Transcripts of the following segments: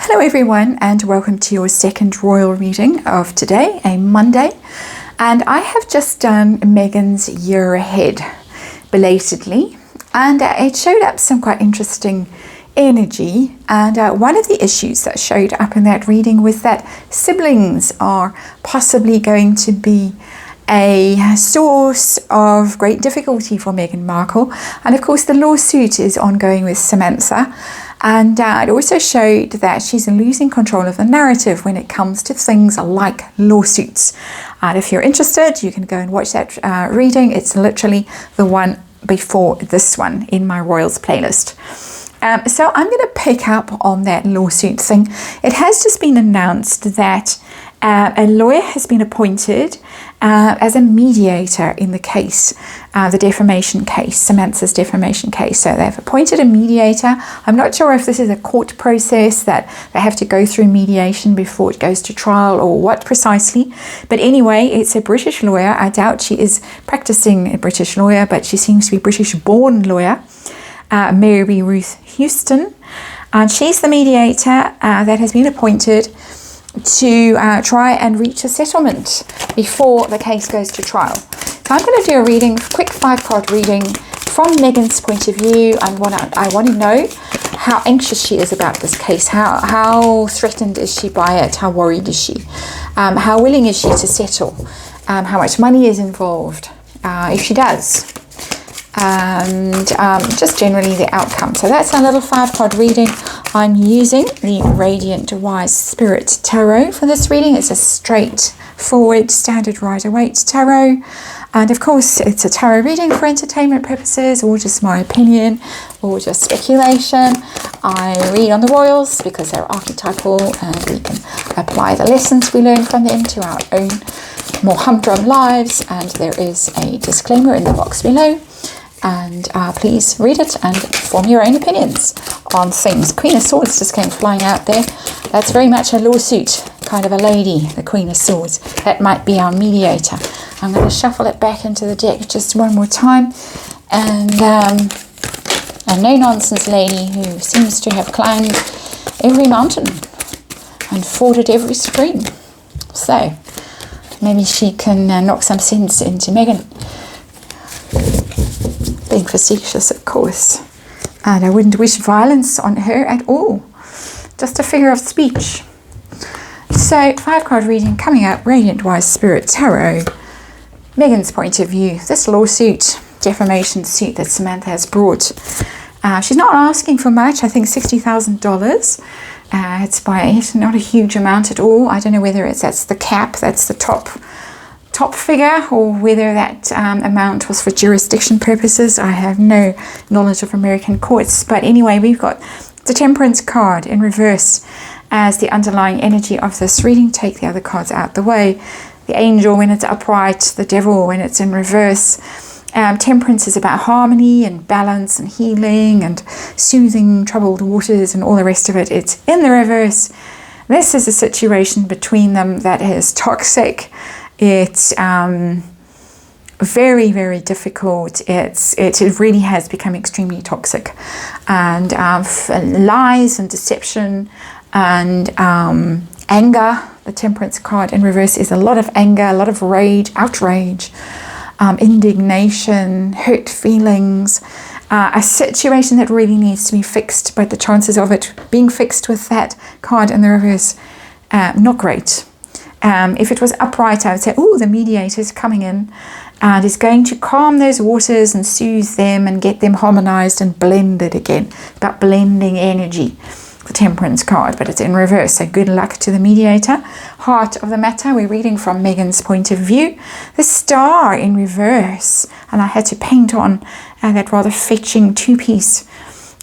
Hello everyone, and welcome to your second royal reading of today, a Monday. And I have just done Meghan's year ahead belatedly, and it showed up some quite interesting energy. And one of the issues that showed up in that reading was that siblings are possibly going to be a source of great difficulty for Meghan Markle. And of course the lawsuit is ongoing with Samantha. And it also showed that she's losing control of the narrative when it comes to things like lawsuits. And if you're interested, you can go and watch that reading. It's literally the one before this one in my Royals playlist. So I'm going to pick up on that lawsuit thing. It has just been announced that a lawyer has been appointed as a mediator in the case, the defamation case, Samantha's defamation case. So they've appointed a mediator. I'm not sure if this is a court process that they have to go through mediation before it goes to trial or what precisely. But anyway, it's a British lawyer. I doubt she is practicing a British lawyer, but she seems to be a British-born lawyer, Mary Ruth Houston. And she's the mediator that has been appointed to try and reach a settlement before the case goes to trial. So I'm going to do a reading, quick 5-card reading from Meghan's point of view. I want to know how anxious she is about this case. How threatened is she by it? How worried is she? How willing is she to settle? How much money is involved, if she does? And just generally the outcome. So that's our little 5-card reading. I'm using the Radiant Wise Spirit Tarot for this reading. It's a straightforward standard Rider-Waite tarot, and of course it's a tarot reading for entertainment purposes, or just my opinion, or just speculation. I read on the royals because they're archetypal and we can apply the lessons we learn from them to our own more humdrum lives. And there is a disclaimer in the box below. And please read it and form your own opinions on things. Queen of Swords just came flying out there. That's very much a lawsuit kind of a lady, the Queen of Swords. That might be our mediator. I'm going to shuffle it back into the deck just one more time. And a no-nonsense lady who seems to have climbed every mountain and forded every stream. So maybe she can knock some sense into Meghan. Being facetious, of course, and I wouldn't wish violence on her at all. Just a figure of speech. So 5-card reading coming up, Radiant Wise Spirit Tarot. Meghan's point of view, this lawsuit, defamation suit that Samantha has brought, she's not asking for much. I think $60,000. It's not a huge amount at all. I don't know whether that's the cap, that's the top figure, or whether that amount was for jurisdiction purposes. I have no knowledge of American courts. But anyway, we've got the Temperance card in reverse as the underlying energy of this reading. Take the other cards out the way. The Angel when it's upright, the Devil when it's in reverse. Temperance is about harmony and balance and healing and soothing troubled waters and all the rest of it. It's in the reverse. This is a situation between them that is toxic. It's very, very difficult. It really has become extremely toxic, and lies and deception and anger. The Temperance card in reverse is a lot of anger, a lot of rage, outrage, indignation, hurt feelings, a situation that really needs to be fixed, but the chances of it being fixed with that card in the reverse, not great. If it was upright, I would say, oh, the mediator is coming in and is going to calm those waters and soothe them and get them harmonized and blended again. It's about blending energy, the Temperance card, but it's in reverse. So good luck to the mediator. Heart of the matter, we're reading from Meghan's point of view. The Star in reverse, and I had to paint on that rather fetching 2-piece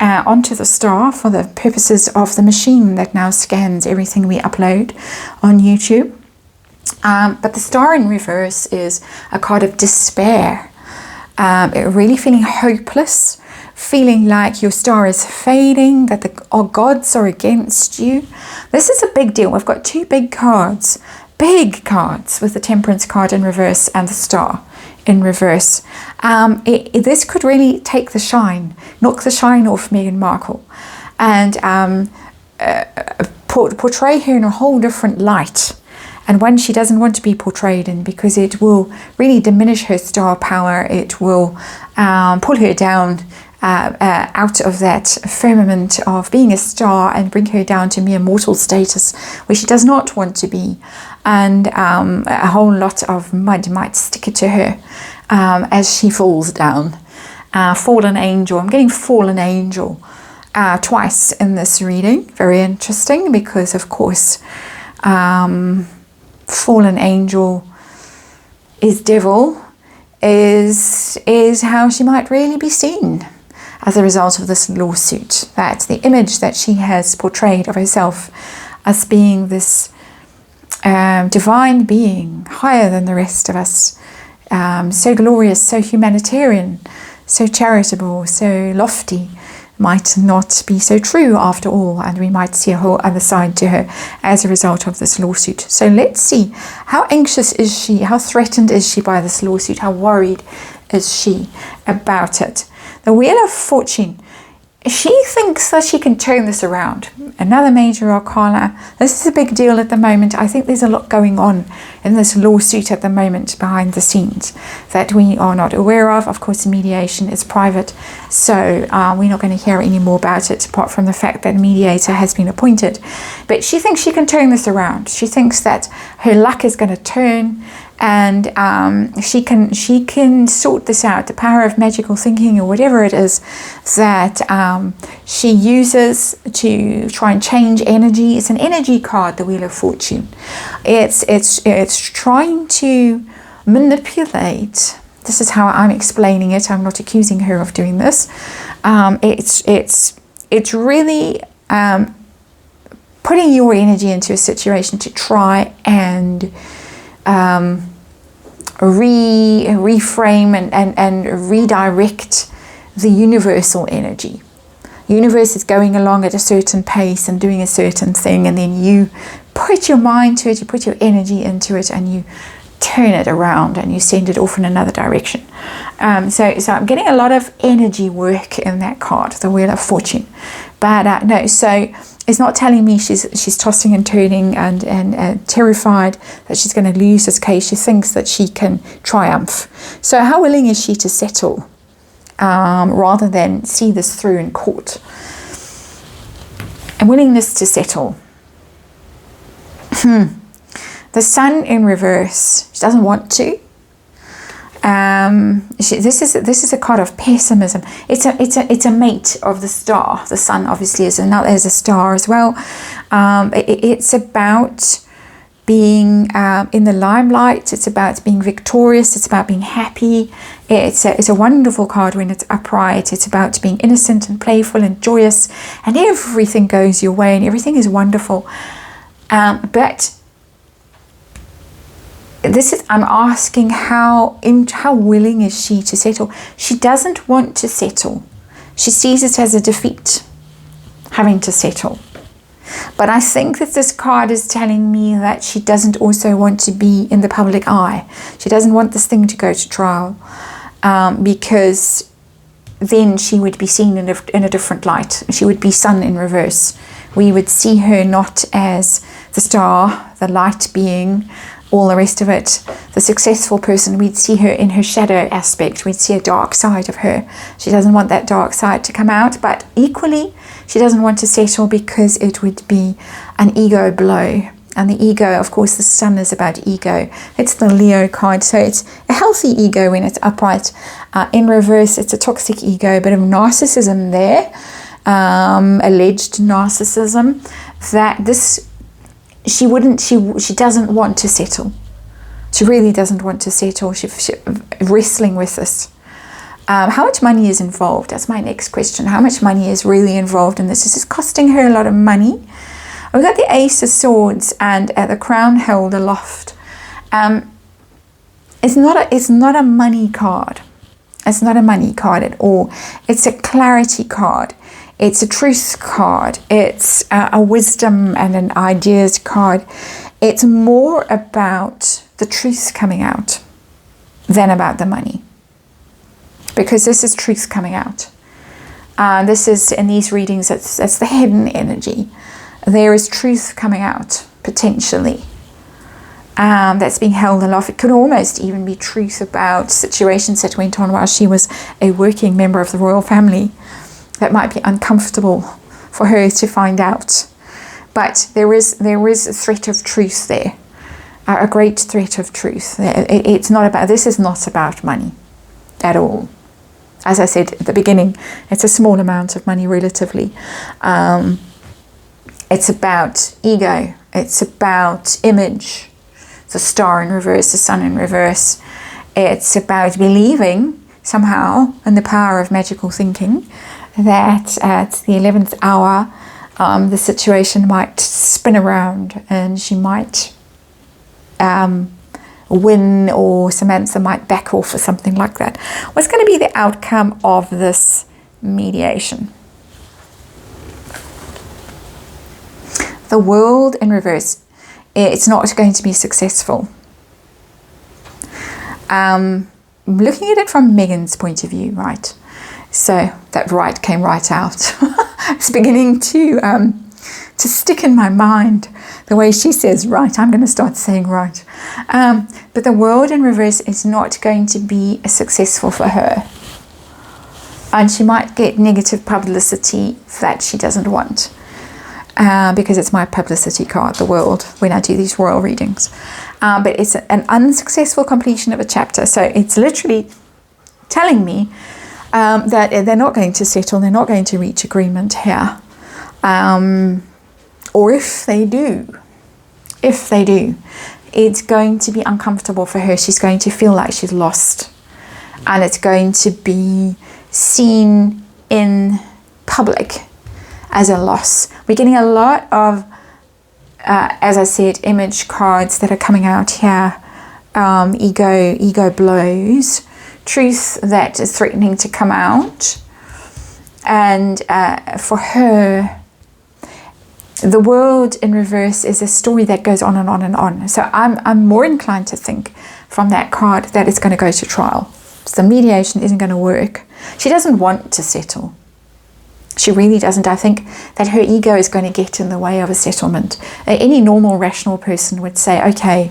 onto the Star for the purposes of the machine that now scans everything we upload on YouTube. But the Star in reverse is a card of despair, really feeling hopeless, feeling like your star is fading, that the gods are against you. This is a big deal. We've got 2 big cards with the Temperance card in reverse and the Star in reverse. This could really take the shine, knock the shine off Meghan Markle, and portray her in a whole different light, and one she doesn't want to be portrayed in, because it will really diminish her star power. It will pull her down out of that firmament of being a star and bring her down to mere mortal status, where she does not want to be. And a whole lot of mud might stick to her as she falls down. Fallen angel. I'm getting fallen angel twice in this reading. Very interesting, because of course fallen angel is devil, is how she might really be seen as a result of this lawsuit. That the image that she has portrayed of herself as being this divine being, higher than the rest of us, so glorious, so humanitarian, so charitable, so lofty, might not be so true after all, and we might see a whole other side to her as a result of this lawsuit. So let's see, how anxious is she? How threatened is she by this lawsuit? How worried is she about it? The Wheel of Fortune. She thinks that she can turn this around. Another major arcana. This is a big deal at the moment. I think there's a lot going on in this lawsuit at the moment behind the scenes that we are not aware of. Of course, the mediation is private, so we're not going to hear any more about it, apart from the fact that a mediator has been appointed. But she thinks she can turn this around. She thinks that her luck is going to turn, and she can sort this out. The power of magical thinking, or whatever it is that she uses to try and change energy. It's an energy card, the Wheel of Fortune. It's trying to manipulate. This is how I'm explaining it. I'm not accusing her of doing this. It's really putting your energy into a situation to try and reframe and redirect the universal energy. The universe is going along at a certain pace and doing a certain thing, and then you put your mind to it, you put your energy into it, and you turn it around and you send it off in another direction. So I'm getting a lot of energy work in that card, the Wheel of Fortune. But no, so it's not telling me she's tossing and turning and terrified that she's going to lose this case. She thinks that she can triumph. So how willing is she to settle rather than see this through in court? A willingness to settle. The Sun in reverse. She doesn't want to. This is a card of pessimism. It's a mate of the star. The Sun obviously is a star as well. It's about being in the limelight. It's about being victorious. It's about being happy. It's a wonderful card when it's upright. It's about being innocent and playful and joyous, and everything goes your way and everything is wonderful. But I'm asking how willing is she to settle? She doesn't want to settle. She sees it as a defeat, having to settle. But I think that this card is telling me that she doesn't also want to be in the public eye. She doesn't want this thing to go to trial, because then she would be seen in a different light. She would be Sun in reverse. We would see her not as the star, the light being, all the rest of it, the successful person. We'd see her in her shadow aspect. We'd see a dark side of her. She doesn't want that dark side to come out, but equally she doesn't want to settle because it would be an ego blow. And the ego, of course, the Sun is about ego. It's the Leo card, so it's a healthy ego when it's upright. In reverse, it's a toxic ego, a bit of narcissism there, alleged narcissism, that this she doesn't want to settle. She really doesn't want to settle. She's wrestling with this. How much money is involved? That's my next question. How much money is really involved in this? Is this costing her a lot of money? We've got the Ace of Swords and the crown held aloft. It's not a money card. It's not a money card at all. It's a clarity card. It's a truth card. It's a wisdom and an ideas card. It's more about the truth coming out than about the money, because this is truth coming out. This is, in these readings, that's the hidden energy. there is truth coming out, potentially, that's being held aloft. It could almost even be truth about situations that went on while she was a working member of the royal family that might be uncomfortable for her to find out. But there is a threat of truth there, a great threat of truth. This is not about money at all. As I said at the beginning, it's a small amount of money relatively. It's about ego. It's about image. The star in reverse, the sun in reverse. It's about believing somehow in the power of magical thinking that at the 11th hour, the situation might spin around and she might win, or Samantha might back off or something like that. What's going to be the outcome of this mediation? The world in reverse. It's not going to be successful. Looking at it from Meghan's point of view, right? So that right came right out. It's beginning to stick in my mind. The way she says right, I'm going to start saying right. But the world in reverse is not going to be successful for her. And she might get negative publicity that she doesn't want. Because it's my publicity card, the world, when I do these royal readings. But it's an unsuccessful completion of a chapter. So it's literally telling me that they're not going to settle, they're not going to reach agreement here. Or if they do, it's going to be uncomfortable for her. She's going to feel like she's lost. And it's going to be seen in public as a loss. We're getting a lot of, as I said, image cards that are coming out here. Ego blows, truth that is threatening to come out. And for her, the world in reverse is a story that goes on and on and on. So I'm more inclined to think from that card that it's going to go to trial. So the mediation isn't going to work. She doesn't want to settle. She really doesn't. I think that her ego is going to get in the way of a settlement. Any normal, rational person would say, okay,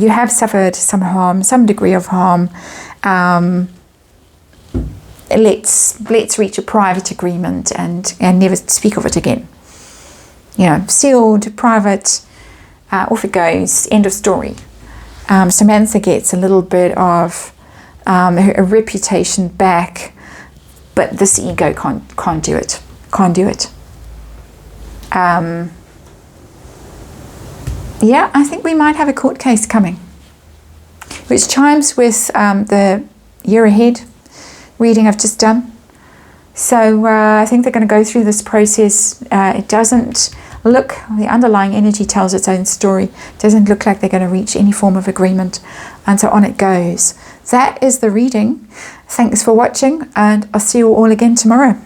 you have suffered some harm, some degree of harm. Let's reach a private agreement and never speak of it again. You know, sealed, private, off it goes, end of story. Samantha gets a little bit of her reputation back, but this ego can't do it. Yeah, I think we might have a court case coming, which chimes with the year ahead reading I've just done. So I think they're going to go through this process. It doesn't look, the underlying energy tells its own story. It doesn't look like they're going to reach any form of agreement. And so on it goes. That is the reading. Thanks for watching, and I'll see you all again tomorrow.